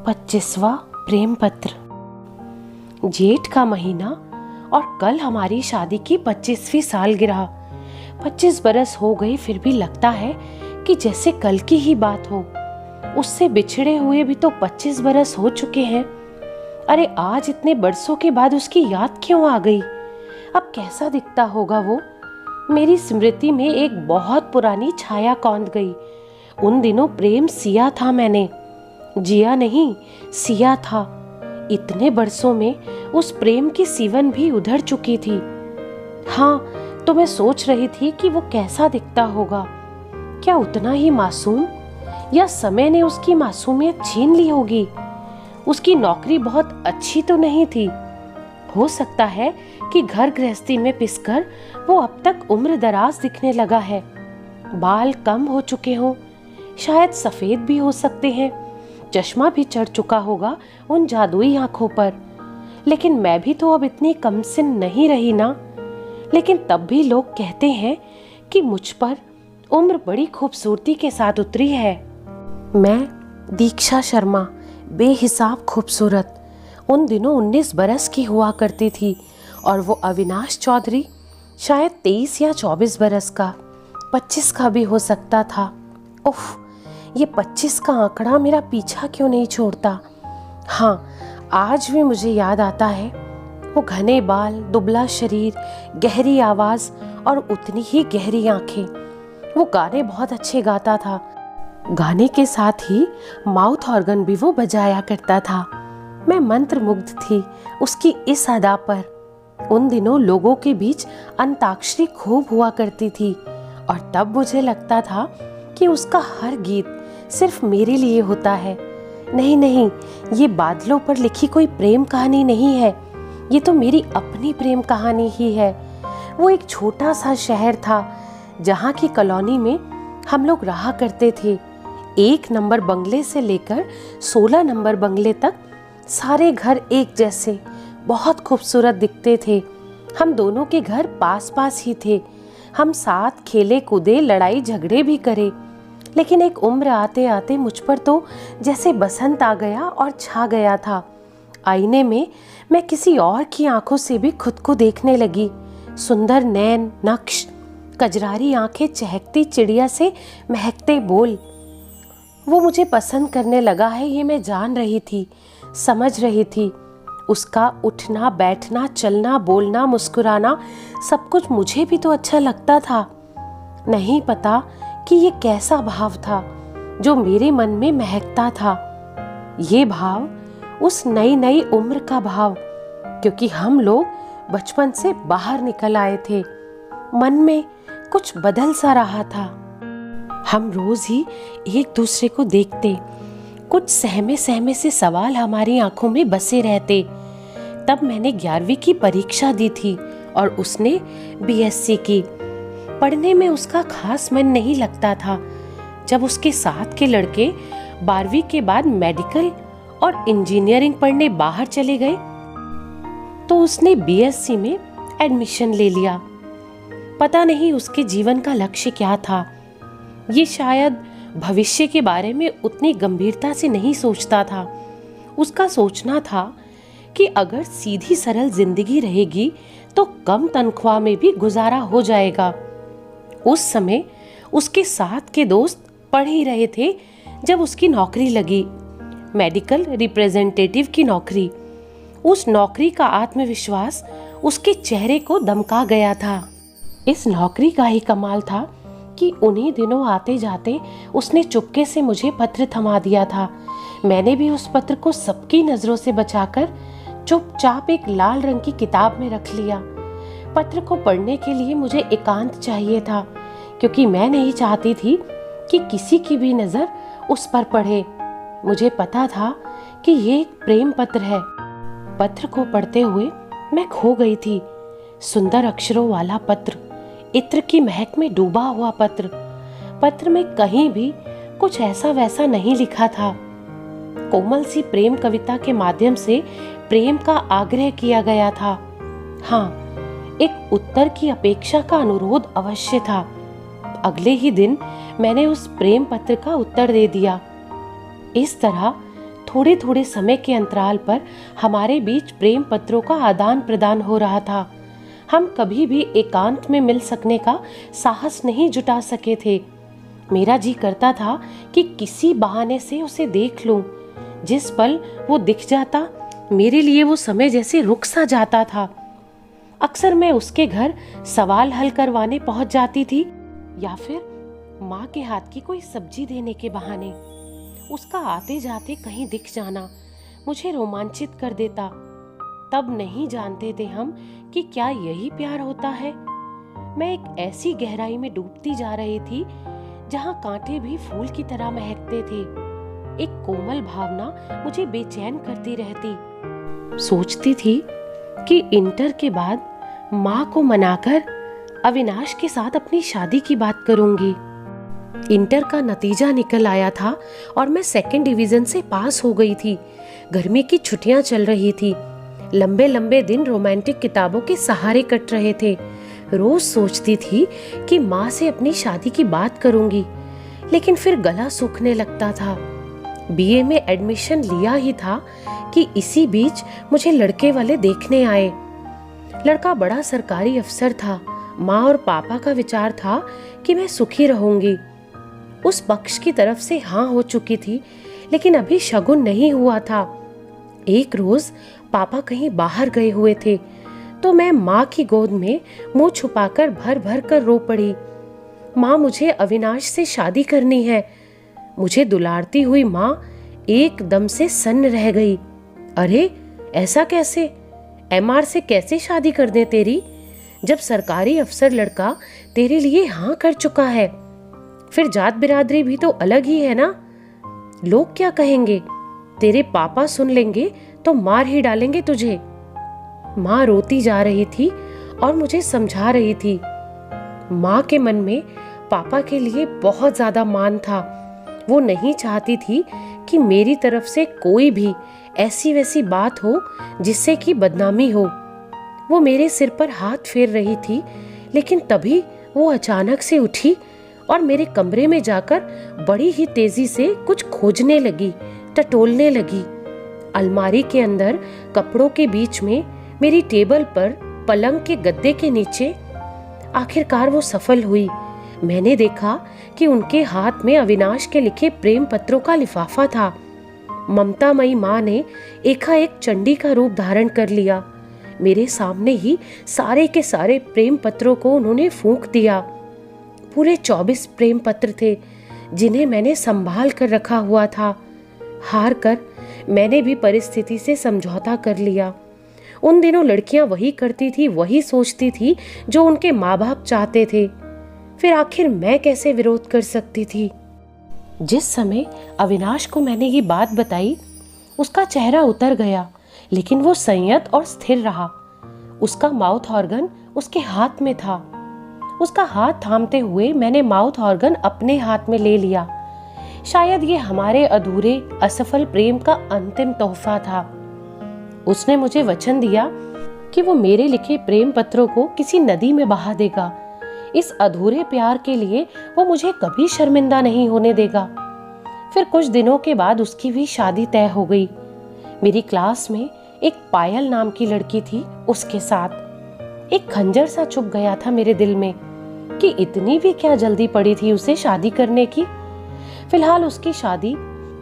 25वां प्रेम पत्र। जेठ का महीना और कल हमारी शादी की 25वीं सालगिरह। 25 बरस हो गए, फिर भी लगता है कि जैसे कल की ही बात हो। उससे बिछड़े हुए भी तो 25 बरस हो चुके हैं। अरे आज इतने बरसों के बाद उसकी याद क्यों आ गई? अब कैसा दिखता होगा वो? मेरी स्मृति में एक बहुत पुरानी छाया कौंध गई। उन दिनों प्रेम सिया था मैंने, जिया नहीं, सिया था। इतने बरसों में उस प्रेम की सीवन भी उधर चुकी थी। हाँ, तो मैं सोच रही थी कि वो कैसा दिखता होगा। क्या उतना ही मासूम, या समय ने उसकी मासूमियत छीन ली होगी? उसकी नौकरी बहुत अच्छी तो नहीं थी। हो सकता है कि घर गृहस्थी में पिसकर वो अब तक उम्र दराज दिखने लगा है। बाल कम हो चुके हों, शायद सफेद भी हो सकते हैं। चश्मा भी चढ़ चुका होगा उन जादुई आंखों पर। लेकिन मैं भी तो अब इतनी कमसिन नहीं रही ना। लेकिन तब भी लोग कहते हैं कि मुझ पर उम्र बड़ी खूबसूरती के साथ उतरी है। मैं दीक्षा शर्मा बेहिसाब खूबसूरत उन दिनों 19 बरस की हुआ करती थी, और वो अविनाश चौधरी शायद 23 या 24 बरस का, 25 का भी हो सकता था। उफ, ये 25 का आंकड़ा मेरा पीछा क्यों नहीं छोड़ता। हाँ, आज भी मुझे याद आता है वो घने बाल, दुबला शरीर, गहरी आवाज और उतनी ही गहरी आंखें। वो गाने बहुत अच्छे गाता था। गाने के साथ ही माउथ ऑर्गन भी वो बजाया करता था। मैं मंत्रमुग्ध थी उसकी इस अदा पर। उन दिनों लोगों के बीच अंताक्षरी खूब हुआ करती थी, और तब मुझे लगता था कि उसका हर गीत सिर्फ मेरे लिए होता है। नहीं नहीं, ये बादलों पर लिखी कोई प्रेम कहानी नहीं है, ये तो मेरी अपनी प्रेम कहानी ही है। वो एक छोटा सा शहर था जहाँ की कॉलोनी में हम लोग रहा करते थे। 1 नंबर बंगले से लेकर 16 नंबर बंगले तक सारे घर एक जैसे बहुत खूबसूरत दिखते थे। हम दोनों के घर पास पास ही थे। हम साथ खेले कूदे, लड़ाई झगड़े भी करे। लेकिन एक उम्र आते आते मुझ पर तो जैसे बसंत आ गया और छा गया था। आईने में मैं किसी और की आंखों से भी खुद को देखने लगी। सुंदर नैन, नक्श, कजरारी आंखें, चहकती चिड़िया से महकते बोल। वो मुझे पसंद करने लगा है, ये मैं जान रही थी, समझ रही थी। उसका उठना बैठना, चलना बोलना, मुस्कुराना, सब कुछ मुझे भी तो अच्छा लगता था। नहीं पता कि ये कैसा भाव था जो मेरे मन में महकता था। ये भाव उस नई नई उम्र का भाव, क्योंकि हम लोग बचपन से बाहर निकल आए थे। मन में कुछ बदल सा रहा था। हम रोज ही एक दूसरे को देखते, कुछ सहमे सहमे से सवाल हमारी आंखों में बसे रहते। तब मैंने 11वीं की परीक्षा दी थी और उसने बीएससी की। पढ़ने में उसका खास मन नहीं लगता था। जब उसके साथ के लड़के 12वीं के बाद मेडिकल और इंजीनियरिंग पढ़ने बाहर चले गए, तो उसने बीएससी में एडमिशन ले लिया। पता नहीं उसके जीवन का लक्ष्य क्या था। ये शायद भविष्य के बारे में उतनी गंभीरता से नहीं सोचता था। उसका सोचना था कि अगर सीधी सरल जिंदगी रहेगी तो कम तनख्वाह में भी गुजारा हो जाएगा। उस समय उसके साथ के दोस्त पढ़ ही रहे थे जब उसकी नौकरी लगी, मेडिकल रिप्रेजेंटेटिव की नौकरी। उस नौकरी का आत्मविश्वास उसके चेहरे को दमका गया था। इस नौकरी का ही कमाल था कि उन्हीं दिनों आते जाते उसने चुपके से मुझे पत्र थमा दिया था। मैंने भी उस पत्र को सबकी नजरों से बचाकर चुपचाप एक लाल रंग की किताब में रख लिया। पत्र को पढ़ने के लिए मुझे एकांत चाहिए था, क्योंकि मैं नहीं चाहती थी कि किसी की भी नजर उस पर पड़े। मुझे पता था कि ये एक प्रेम पत्र है। पत्र को पढ़ते हुए मैं खो गई थी। सुंदर अक्षरों वाला पत्र, इत्र की महक में डूबा हुआ पत्र। पत्र में कहीं भी कुछ ऐसा वैसा नहीं लिखा था। कोमल सी प्रेम कविता के माध्यम से प्रेम का आग्रह किया गया था। हाँ, एक उत्तर की अपेक्षा का अनुरोध अवश्य था। अगले ही दिन मैंने उस प्रेम पत्र का उत्तर दे दिया। इस तरह थोड़े थोड़े समय के अंतराल पर हमारे बीच प्रेम पत्रों का आदान प्रदान हो रहा था। हम कभी भी एकांत में मिल सकने का साहस नहीं जुटा सके थे। मेरा जी करता था कि किसी बहाने से उसे देख लूं। जिस पल वो दिख जाता, मेरे लिए वो समय जैसे रुक सा जाता था। अक्सर मैं उसके घर सवाल हल करवाने पहुंच जाती थी, या फिर माँ के हाथ की कोई सब्जी देने के बहाने। उसका आते जाते कहीं दिख जाना मुझे रोमांचित कर देता। तब नहीं जानते थे हम कि क्या यही प्यार होता है। मैं एक ऐसी गहराई में डूबती जा रही थी जहां कांटे भी फूल की तरह महकते थे। एक कोमल भावना मुझे बेचैन करती रहती। सोचती थी कि इंटर के बाद माँ को मनाकर अविनाश के साथ अपनी शादी की बात करूंगी। इंटर का नतीजा निकल आया था और मैं सेकंड डिवीजन से पास हो गई थी। गर्मी की छुट्टियां चल रही थी। लंबे लंबे दिन रोमांटिक किताबों के सहारे कट रहे थे। रोज सोचती थी कि माँ से अपनी शादी की बात करूंगी, लेकिन फिर गला सूखने लगता था। बीए में एडमिशन लिया ही था कि इसी बीच मुझे लड़के वाले देखने आए। लड़का बड़ा सरकारी अफसर था। माँ और पापा का विचार था कि मैं सुखी रहूंगी। उस पक्ष की तरफ से हाँ हो चुकी थी, लेकिन अभी शगुन नहीं हुआ था। एक रोज पापा कहीं बाहर गए हुए थे तो मैं माँ की गोद में मुंह छुपाकर भर भर कर रो पड़ी। माँ, मुझे अविनाश से शादी करनी है। मुझे दुलारती हुई माँ एकदम से सन्न रह गई। अरे ऐसा कैसे? एमआर से कैसे शादी कर दे तेरी, जब सरकारी अफसर लड़का तेरे लिए हाँ कर चुका है? फिर जात बिरादरी भी तो अलग ही है ना। लोग क्या कहेंगे? तेरे पापा सुन लेंगे तो मार ही डालेंगे तुझे। माँ रोती जा रही थी और मुझे समझा रही थी। माँ के मन में पापा के लिए बहुत ज्यादा मान था। वो नहीं चाहती थी कि मेरी तरफ से कोई भी ऐसी वैसी बात हो जिससे कि बदनामी हो। वो मेरे सिर पर हाथ फेर रही थी, लेकिन तभी वो अचानक से उठी और मेरे कमरे में जाकर बड़ी ही तेजी से कुछ खोजने लगी, टटोलने लगी। अलमारी के अंदर, कपड़ों के बीच में, मेरी टेबल पर, पलंग के गद्दे के नीचे। आखिरकार वो सफल हुई। मैंने देखा कि उनके हाथ में अविनाश के लिखे प्रेम पत्रों का लिफाफा था। ममतामयी माँ ने एकाएक चंडी का रूप धारण कर लिया। मेरे सामने ही सारे के सारे प्रेम पत्रों को उन्होंने फूंक दिया। पूरे 24 प्रेम पत्र थे जिन्हें मैंने संभाल कर रखा हुआ था। हार कर मैंने भी परिस्थिति से समझौता कर लिया। उन दिनों लड़कियां वही करती थी, वही सोचती थी जो उनके माँ बाप चाहते थे। फिर आखिर मैं कैसे विरोध कर सकती थी? जिस समय अविनाश को मैंने ये बात बताई, उसका चेहरा उतर गया, लेकिन वो संयत और स्थिर रहा। उसका माउथ ऑर्गन उसके हाथ में था। उसका हाथ थामते हुए मैंने माउथ ऑर्गन अपने हाथ में ले लिया। शायद ये हमारे अधूरे असफल प्रेम का अंतिम तोहफा था। उसने मुझे वचन दिया कि वो मेरे लिखे प्रेम पत्रों को किसी नदी में बहा देगा। इस अधूरे प्यार के लिए वो मुझे कभी शर्मिंदा नहीं होने देगा। फिर कुछ दिनों के बाद उसकी भी शादी तय हो गई। मेरी क्लास में एक पायल नाम की लड़की थी। उसके साथ एक खंजर सा चुभ गया था मेरे दिल में कि इतनी भी क्या जल्दी पड़ी थी उसे शादी करने की। फिलहाल उसकी शादी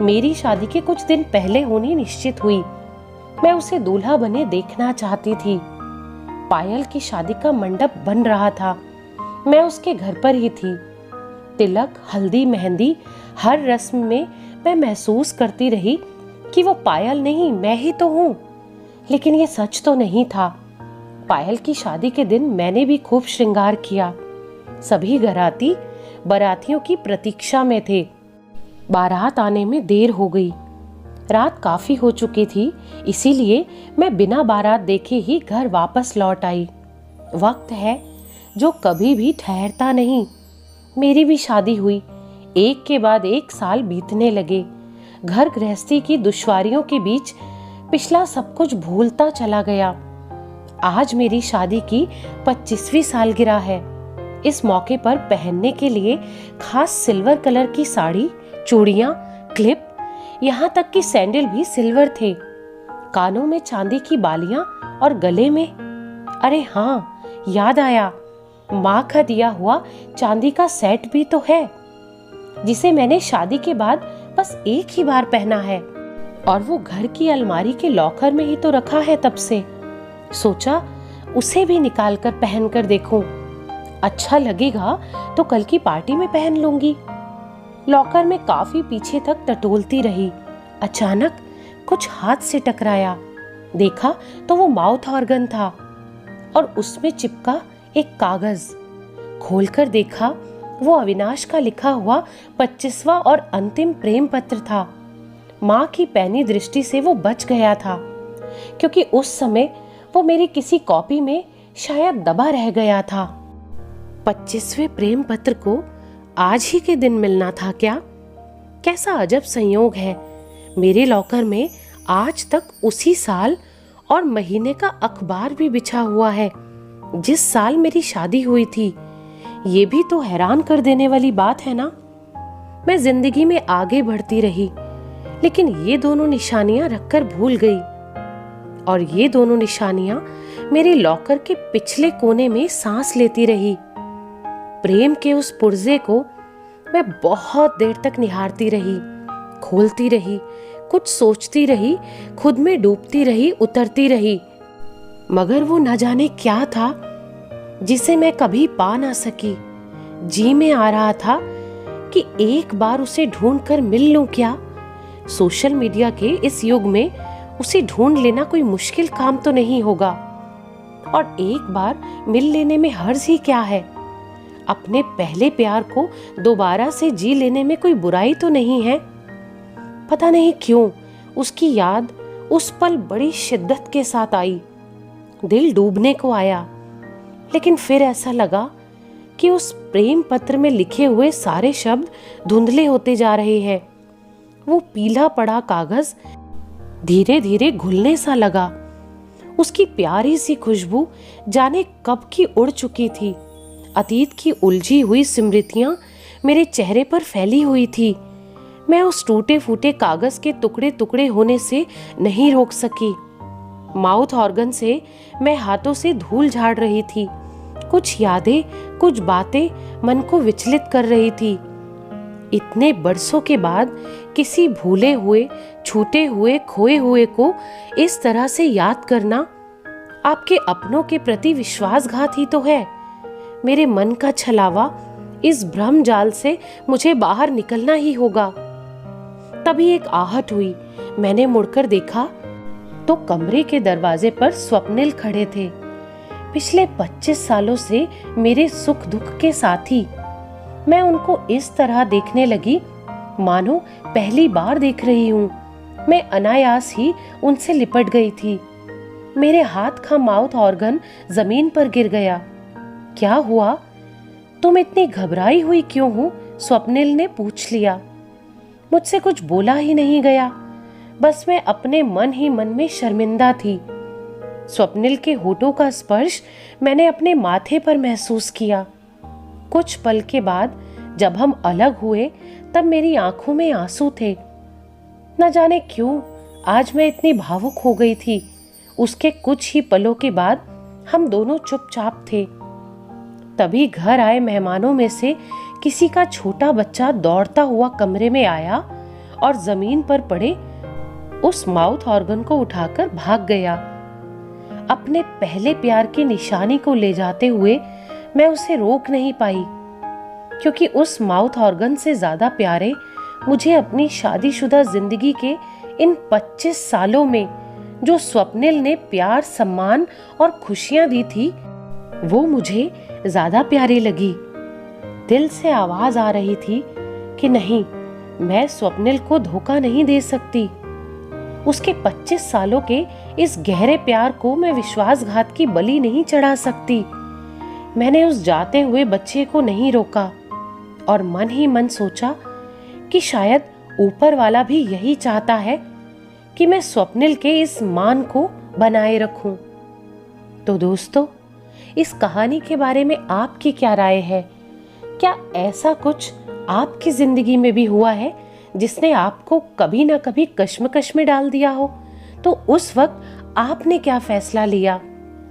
मेरी शादी के कुछ दिन पहले होनी निश्चित हुई। मैं उसे दूल्हा बने देखना चाहती थी। पायल की शादी का मंडप बन रहा था। मैं उसके घर पर ही थी। तिलक, हल्दी, मेहंदी, हर रस्म में मैं महसूस करती रही कि वो पायल नहीं, मैं ही तो हूँ। लेकिन ये सच तो नहीं था। पायल की शादी के दिन मैंने भी खूब श्रृंगार किया। सभी घराती बारातियों की प्रतीक्षा में थे। बारात आने में देर हो गई। रात काफी हो चुकी थी, इसीलिए मैं बिना बारात देखे ही घर वापस लौट आई। वक्त है जो कभी भी ठहरता नहीं। मेरी भी शादी हुई। एक के बाद एक साल बीतने लगे। घर गृहस्थी की दुश्वारियों के बीच पिछला सब कुछ भूलता चला गया। आज मेरी शादी की 25वीं सालगिरह है। इस मौके पर पहनने के लिए खास सिल्वर कलर की साड़ी, चूड़ियां, क्लिप, यहाँ तक कि सैंडल भी सिल्वर थे, कानों में चांदी की बालियां और गले में, अरे हाँ, याद आया, माँ का दिया हुआ चांदी का सेट भी तो है, जिसे मैंने शादी के बाद बस एक ही बार पहना है, और वो घर की अलमारी के लॉकर में ही तो रखा है तब से। सोचा उसे भी निकाल कर पहन कर देखूं, अच्छा लगेगा तो कल की पार्टी में पहन लूंगी। लॉकर में काफी पीछे तक टटोलती रही। अचानक कुछ हाथ से टकराया, देखा तो वो माउथ ऑर्गन था और उसमें चिपका एक कागज। खोलकर देखा, वो अविनाश का लिखा हुआ 25वां और अंतिम प्रेम पत्र था। माँ की पैनी दृष्टि से वो बच गया था, क्योंकि उस समय वो मेरी किसी कॉपी में शायद दबा रह गया था। 25वें प्रेम पत्र को आज ही के दिन मिलना था क्या? कैसा अजब संयोग है, मेरे लॉकर में आज तक उसी साल और महीने का अखबार भी बिछा हुआ है जिस साल मेरी शादी हुई थी। ये भी तो हैरान कर देने वाली बात है ना। मैं जिंदगी में आगे बढ़ती रही, लेकिन ये दोनों निशानियां रखकर भूल गई, और ये दोनों निशानियां मेरे लॉकर के पिछले कोने में सांस लेती रही। प्रेम के उस पुर्जे को मैं बहुत देर तक निहारती रही, खोलती रही, कुछ सोचती रही, खुद में डूबती रही, उतरती रही, मगर वो न जाने क्या था जिसे मैं कभी पा ना सकी। जी में आ रहा था कि एक बार उसे ढूंढ कर मिल लूं क्या। सोशल मीडिया के इस युग में उसे ढूंढ लेना कोई मुश्किल काम तो नहीं होगा, और एक बार मिल लेने में हर्ज ही क्या है। अपने पहले प्यार को दोबारा से जी लेने में कोई बुराई तो नहीं है। पता नहीं क्यों उसकी याद उस पल बड़ी शिद्दत के साथ आई, दिल डूबने को आया। लेकिन फिर ऐसा लगा कि उस प्रेम पत्र में लिखे हुए सारे शब्द धुंधले होते जा रहे हैं। वो पीला पड़ा कागज धीरे धीरे घुलने सा लगा। उसकी प्यारी सी खुशबू जाने कब की उड़ चुकी थी। अतीत की उलझी हुई स्मृतियां मेरे चेहरे पर फैली हुई थी। मैं उस टूटे फूटे कागज के टुकड़े टुकड़े होने से नहीं रोक सकी। माउथ ऑर्गन से मैं हाथों से धूल झाड़ रही थी। कुछ यादें, कुछ बातें मन को विचलित कर रही थी। इतने बरसों के बाद किसी भूले हुए, छूटे हुए, खोए हुए को इस तरह से याद करना आपके अपनों के प्रति विश्वासघात ही तो है। मेरे मन का छलावा, इस भ्रम जाल से मुझे बाहर निकलना ही होगा। तभी एक आहट हुई। मैंने मुड़कर देखा तो कमरे के दरवाजे पर स्वप्निल खड़े थे, पिछले 25 सालों से मेरे सुख दुख के साथी। मैं उनको इस तरह देखने लगी मानो पहली बार देख रही हूँ। मैं अनायास ही उनसे लिपट गई थी। मेरे हाथ का माउथ ऑर्गन जमीन पर गिर गया। क्या हुआ? तुम इतनी घबराई हुई क्यों हो? स्वप्निल ने पूछ लिया। मुझसे कुछ बोला ही नहीं गया, बस मैं अपने मन ही मन में शर्मिंदा थी। स्वप्निल के होठों का स्पर्श मैंने अपने माथे पर महसूस किया। कुछ पल के बाद जब हम अलग हुए तब मेरी आंखों में आंसू थे। न जाने क्यों आज मैं इतनी भावुक हो गई थी। उसके कुछ ही पलों के बाद हम दोनों चुपचाप थे। तभी घर आए मेहमानों में से किसी का छोटा बच्चा दौड़ता हुआ कमरे में आया और जमीन पर पड़े उस माउथ ऑर्गन को उठाकर भाग गया। अपने पहले प्यार की निशानी को ले जाते हुए मैं उसे रोक नहीं पाई, क्योंकि उस माउथ ऑर्गन से ज्यादा प्यारे मुझे अपनी शादीशुदा जिंदगी के इन 25 सालों में जो स्वप्निल ने प्यार, सम्मान और खुशियां दी थी, वो मुझे ज्यादा प्यारी लगी। दिल से आवाज आ रही थी कि नहीं, मैं स्वप्निल को धोखा नहीं दे सकती। उसके 25 सालों के इस गहरे प्यार को मैं विश्वासघात की बलि नहीं चढ़ा सकती। मैंने उस जाते हुए बच्चे को नहीं रोका और मन ही मन सोचा कि शायद ऊपर वाला भी यही चाहता है कि मैं स्वप्निल के इस मान को बनाए रखूं। तो दोस्तों, इस कहानी के बारे में आपकी क्या राय है? क्या ऐसा कुछ आपकी जिंदगी में भी हुआ है जिसने आपको कभी ना कभी कश्मकश में डाल दिया हो, तो उस वक्त आपने क्या फैसला लिया?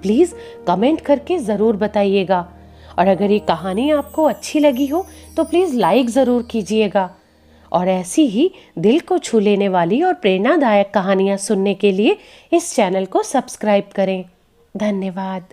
प्लीज कमेंट करके जरूर बताइएगा। और अगर ये कहानी आपको अच्छी लगी हो तो प्लीज लाइक जरूर कीजिएगा। और ऐसी ही दिल को छू लेने वाली और प्रेरणादायक कहानियां सुनने के लिए इस चैनल को सब्सक्राइब करें। धन्यवाद।